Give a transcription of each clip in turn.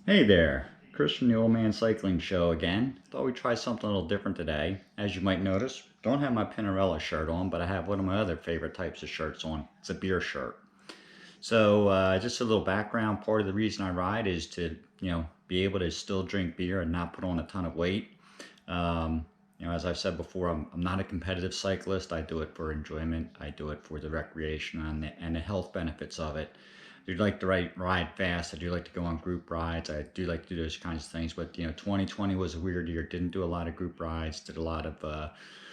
Hey there, Chris from the Old Man Cycling Show again. Thought we'd try something a little different today. As you might notice, don't have my Pinarello shirt on, but I have one of my other favorite types of shirts on. It's a beer shirt. So just a little background, part of the reason I ride is to, be able to still drink beer and not put on a ton of weight. As I've said before, I'm not a competitive cyclist. I do it for enjoyment. I do it for the recreation and the health benefits of it. I do like to ride fast. I do like to go on group rides. I do like to do those kinds of things. But 2020 was a weird year. Didn't do a lot of group rides. Did a lot of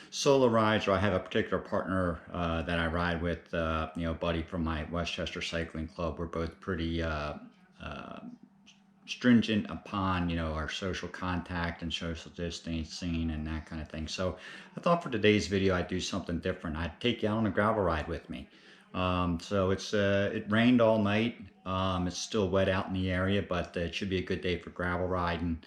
solo rides. Or I have a particular partner that I ride with. A buddy from my Westchester Cycling Club. We're both pretty stringent upon our social contact and social distancing and that kind of thing. So I thought for today's video I'd do something different. I'd take you out on a gravel ride with me. So it rained all night. It's still wet out in the area, but it should be a good day for gravel riding.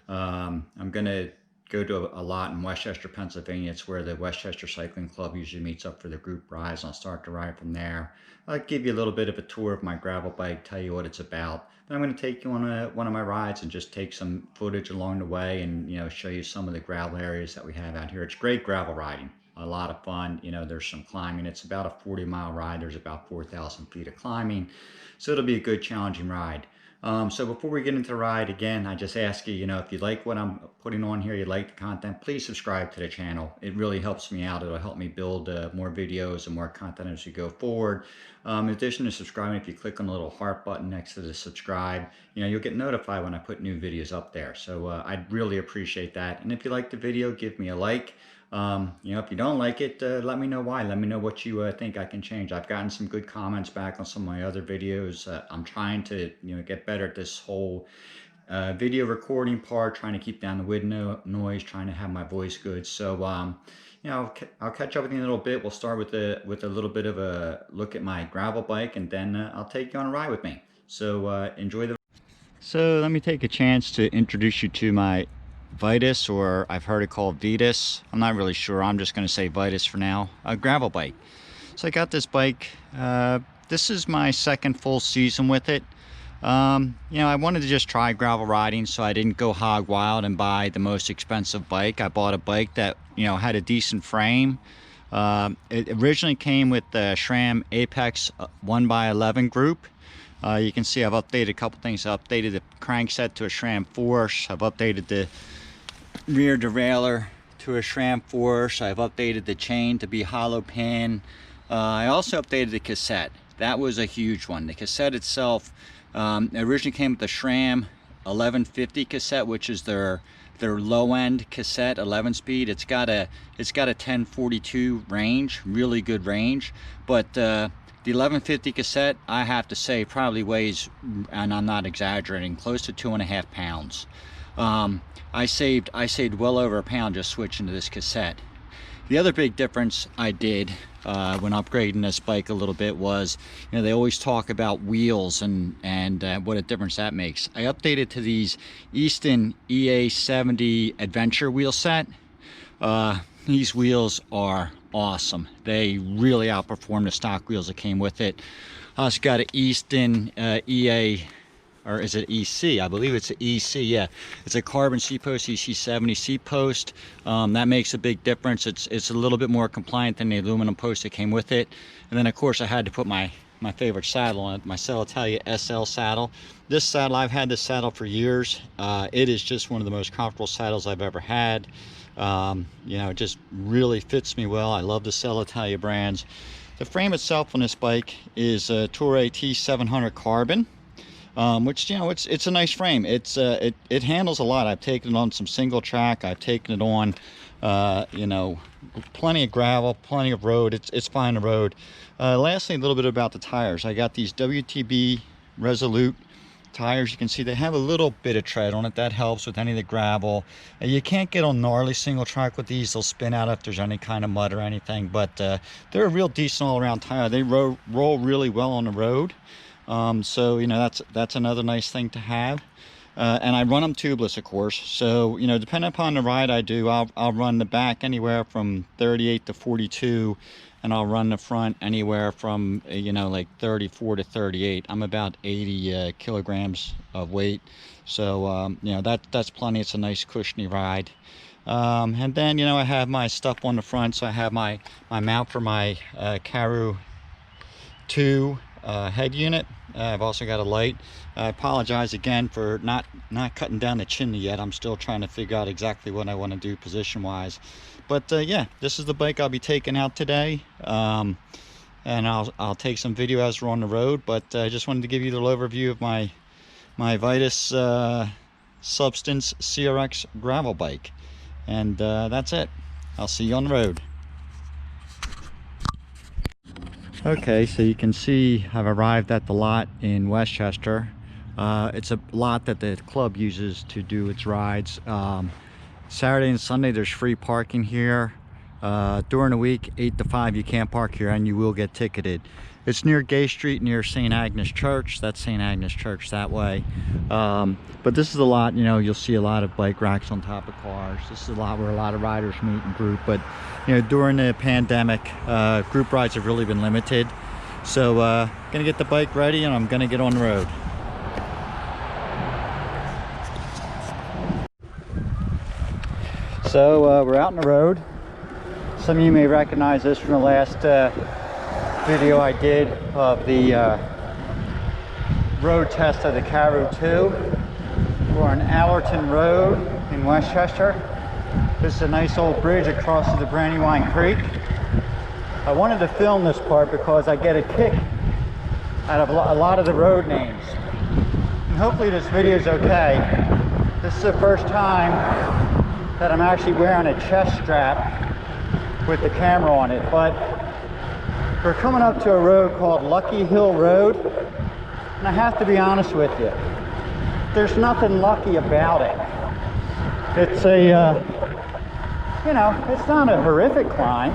I'm gonna go to a lot in Westchester, Pennsylvania. It's where the Westchester Cycling Club usually meets up for the group rides. I'll start to ride from there. I'll give you a little bit of a tour of my gravel bike, tell you what it's about. Then I'm going to take you on one of my rides and just take some footage along the way and show you some of the gravel areas that we have out here. It's great gravel riding, a lot of fun. There's some climbing. It's about a 40-mile ride. There's about 4,000 feet of climbing, so it'll be a good challenging ride. So before we get into the ride, again, I just ask you, if you like what I'm putting on here, you like the content, please subscribe to the channel. It really helps me out. It'll help me build more videos and more content as we go forward. In addition to subscribing, if you click on the little heart button next to the subscribe, you'll get notified when I put new videos up there. So I'd really appreciate that. And if you like the video, give me a like. If you don't like it, let me know why. Let me know what you think I can change. I've gotten some good comments back on some of my other videos. I'm trying to, get better at this whole video recording part, trying to keep down the wind noise, trying to have my voice good. So, I'll catch up with you in a little bit. We'll start with a little bit of a look at my gravel bike, and then I'll take you on a ride with me. So enjoy the. So let me take a chance to introduce you to my Vitus, or I've heard it called Vitus. I'm not really sure. I'm just going to say Vitus for now. A gravel bike. So I got this bike. This is my second full season with it. I wanted to just try gravel riding, so I didn't go hog wild and buy the most expensive bike. I bought a bike that had a decent frame. It originally came with the SRAM Apex 1x11 group. You can see I've updated a couple things. I've updated the crankset to a SRAM Force. I've updated the rear derailleur to a SRAM Force. I've updated the chain to be hollow pin. I also updated the cassette. That was a huge one. The cassette itself originally came with the SRAM 1150 cassette, which is their low-end cassette, 11-speed. It's got a 1042 range, really good range. But the 1150 cassette, I have to say, probably weighs, and I'm not exaggerating, close to 2.5 pounds. I saved well over a pound just switching to this cassette. The other big difference I did when upgrading this bike a little bit was, they always talk about wheels and what a difference that makes. I updated to these Easton EA70 Adventure wheel set. These wheels are awesome. They really outperform the stock wheels that came with it. I also got an Easton EA, or is it EC? I believe it's an EC, yeah. It's a carbon seat post, EC70 seat post. That makes a big difference. It's a little bit more compliant than the aluminum post that came with it. And then of course I had to put my favorite saddle on it, my Celitalia SL saddle. This saddle, I've had this saddle for years. It is just one of the most comfortable saddles I've ever had. It just really fits me well. I love the Celitalia brands. The frame itself on this bike is a Toray T700 carbon. Which it's a nice frame. It handles a lot. I've taken it on some single track. I've taken it on plenty of gravel, plenty of road. It's fine on the road. Lastly, a little bit about the tires. I got these WTB Resolute tires. You can see they have a little bit of tread on it. That helps with any of the gravel. You can't get on gnarly single track with these. They'll spin out if there's any kind of mud or anything, but they're a real decent all-around tire. They roll really well on the road. So that's another nice thing to have. And I run them tubeless, of course. So depending upon the ride I do, I'll run the back anywhere from 38 to 42, and I'll run the front anywhere from, you know, like 34 to 38. I'm about 80 kilograms of weight, so you know, that's plenty. It's a nice cushiony ride. And then, you know, I have my stuff on the front. So I have my mount for my Karoo 2 head unit. I've also got a light. I apologize again for not cutting down the chimney yet. I'm still trying to figure out exactly what I want to do position wise. But yeah, this is the bike I'll be taking out today. And I'll take some video as we're on the road. But I just wanted to give you the little overview of my Vitus Substance CRX Gravel bike. And that's it. I'll see you on the road. Okay, so you can see I've arrived at the lot in Westchester. It's a lot that the club uses to do its rides. Saturday and Sunday there's free parking here. During the week, 8 to 5, you can't park here and you will get ticketed. It's near Gay Street, near St. Agnes Church. That's St. Agnes Church that way. But this is a lot, you know, you'll see a lot of bike racks on top of cars. This is a lot where a lot of riders meet in group. But, you know, during the pandemic, group rides have really been limited. So, gonna get the bike ready and I'm gonna get on the road. So, we're out on the road. Some of you may recognize this from the last video I did of the road test of the Karoo 2. We're on Allerton Road in Westchester. This is a nice old bridge that crosses the Brandywine Creek. I wanted to film this part because I get a kick out of a lot of the road names. And hopefully this video is okay. This is the first time that I'm actually wearing a chest strap with the camera on it, but we're coming up to a road called Lucky Hill Road, and I have to be honest with you, there's nothing lucky about it. It's a, you know, it's not a horrific climb,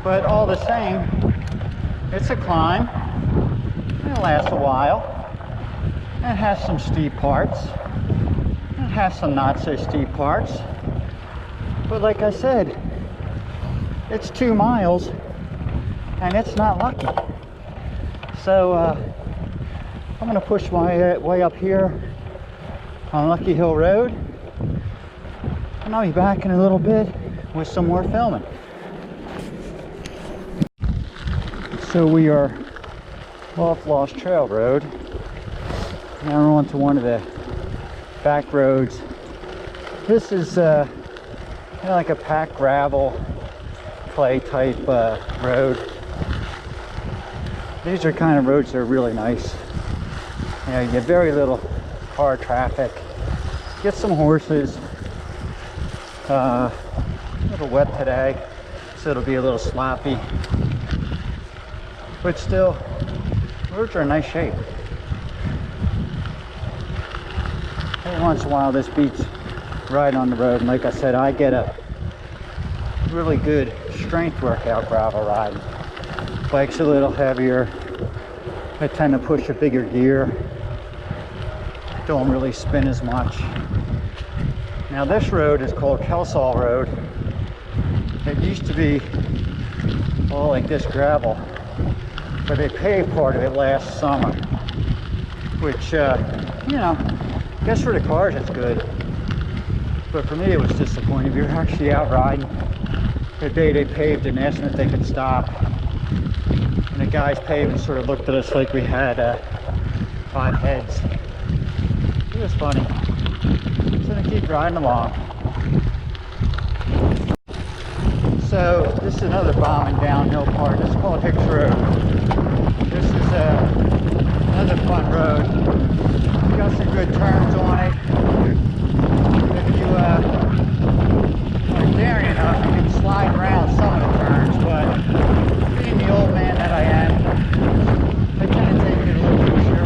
but all the same, it's a climb. It lasts a while. It has some steep parts. It has some not so steep parts. But like I said, it's 2 miles and it's not lucky. So I'm gonna push my way up here on Lucky Hill Road, and I'll be back in a little bit with some more filming. So we are off Lost Trail Road. Now we're on to one of the back roads. This is kind of like a packed gravel clay type road. These are kind of roads that are really nice. You know, you get very little car traffic, get some horses. A little wet today, so it'll be a little sloppy, but still, roads are in nice shape. Every once in a while this beats riding on the road, and like I said, I get a really good strength workout gravel ride. Bike's a little heavier, I tend to push a bigger gear, don't really spin as much. Now this road is called Kelsall Road. It used to be all like this gravel, but they paved part of it last summer, which, you know, I guess for the cars it's good, but for me it was disappointing. We were actually out riding the day they paved and asked them if they could stop, and the guys paving sort of looked at us like we had 5 heads. It was funny. So I'm gonna keep riding along. So this is another bombing downhill part. This is called Hicks Road. This is another fun road. It's got some good turns on it. If you are daring enough, you can slide around some of the turns, but being the old man that I am, I tend to take it a little easier.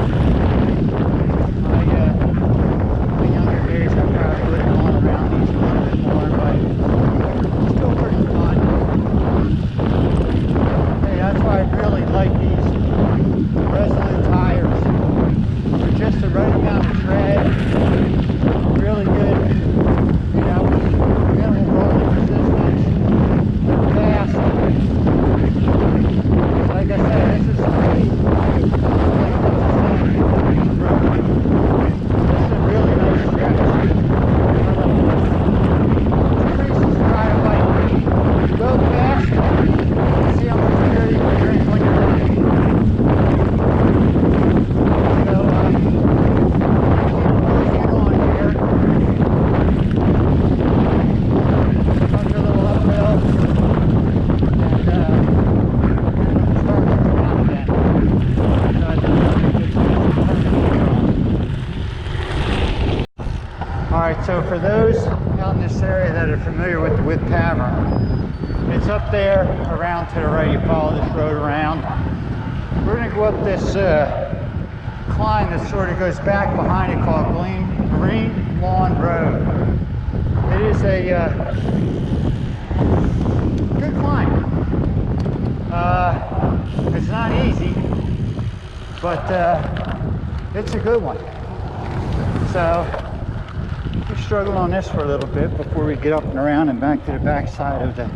My days I probably would have gone around these a little bit more, but it's still pretty fun. Hey, that's why I really like these Resolute tires. They're just the right amount of tread. Alright, so for those out in this area that are familiar with the Whip Tavern, it's up there around to the right. You follow this road around. We're going to go up this climb that sort of goes back behind it called Green Lawn Road. It is a good climb. It's not easy, but it's a good one. So we're struggling on this for a little bit before we get up and around and back to the back side of the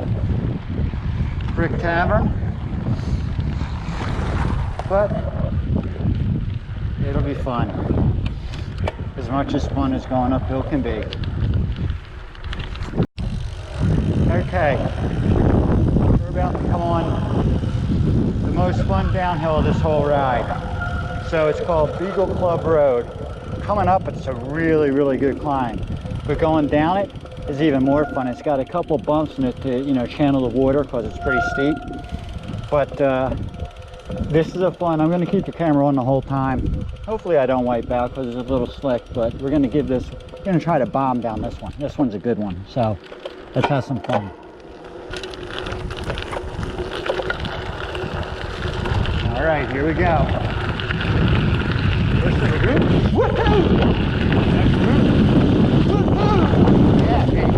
Brick Tavern. But it'll be fun. As much as fun as going uphill can be. Okay, we're about to come on the most fun downhill of this whole ride. So it's called Beagle Club Road. Coming up, it's a really good climb, but going down it is even more fun. It's got a couple bumps in it to, you know, channel the water because it's pretty steep. But this is a fun. I'm going to keep the camera on the whole time. Hopefully I don't wipe out because it's a little slick, but we're going to give this, we're going to try to bomb down this one. This one's a good one, so let's have some fun. All right, here we go. First of the group. Woohoo! Next group. Woohoo! Yeah, baby.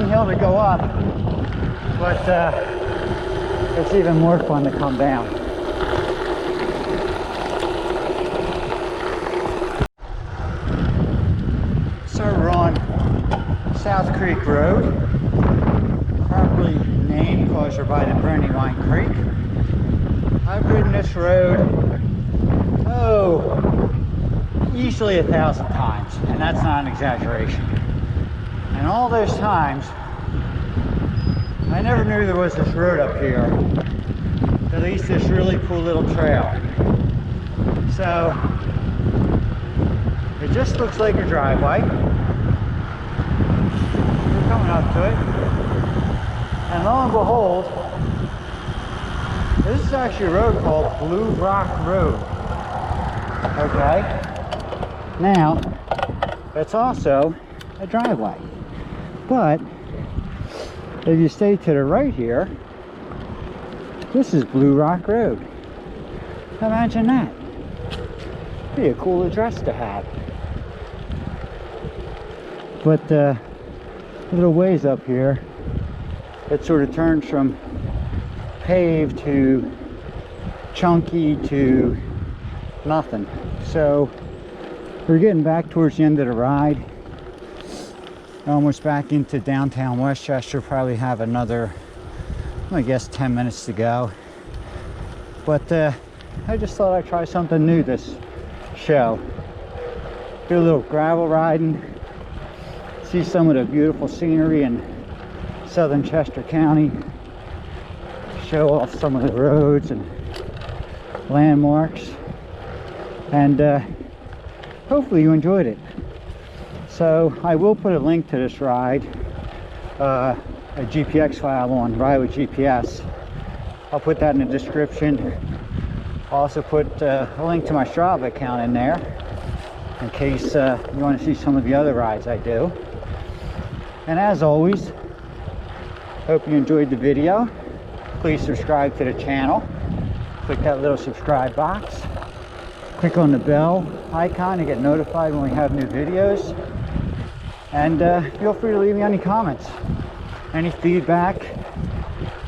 Hill to go up, but it's even more fun to come down. So we're on South Creek Road, properly named because we're by the Brandywine Creek. I've ridden this road, easily 1,000 times, and that's not an exaggeration. And all those times, I never knew there was this road up here, at least this really cool little trail. So, it just looks like a driveway. We're coming up to it. And lo and behold, this is actually a road called Blue Rock Road. Okay? Now, it's also a driveway. But if you stay to the right here, this is Blue Rock Road. Imagine that. Be a cool address to have. But a little ways up here, it sort of turns from paved to chunky to nothing. So we're getting back towards the end of the ride. Almost back into downtown Westchester. Probably have another, I guess, 10 minutes to go. But I just thought I'd try something new this show. Do a little gravel riding, see some of the beautiful scenery in southern Chester County, show off some of the roads and landmarks, and hopefully you enjoyed it. So I will put a link to this ride, a GPX file on Ride with GPS. I'll put that in the description. I'll also put a link to my Strava account in there in case you want to see some of the other rides I do. And as always, hope you enjoyed the video. Please subscribe to the channel. Click that little subscribe box. Click on the bell icon to get notified when we have new videos. And feel free to leave me any comments, any feedback,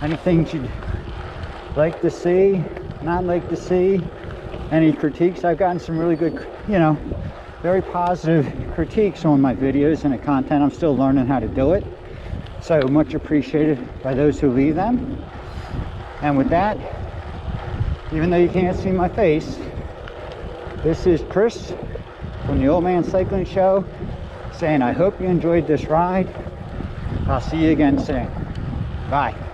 anything you'd like to see, not like to see. any critiques. I've gotten some really good, you know, very positive critiques on my videos and the content. I'm still learning how to do it, so much appreciated by those who leave them. And with that, even though you can't see my face, this is Chris from the Old Man Cycling Show saying I hope you enjoyed this ride. I'll see you again soon. Bye.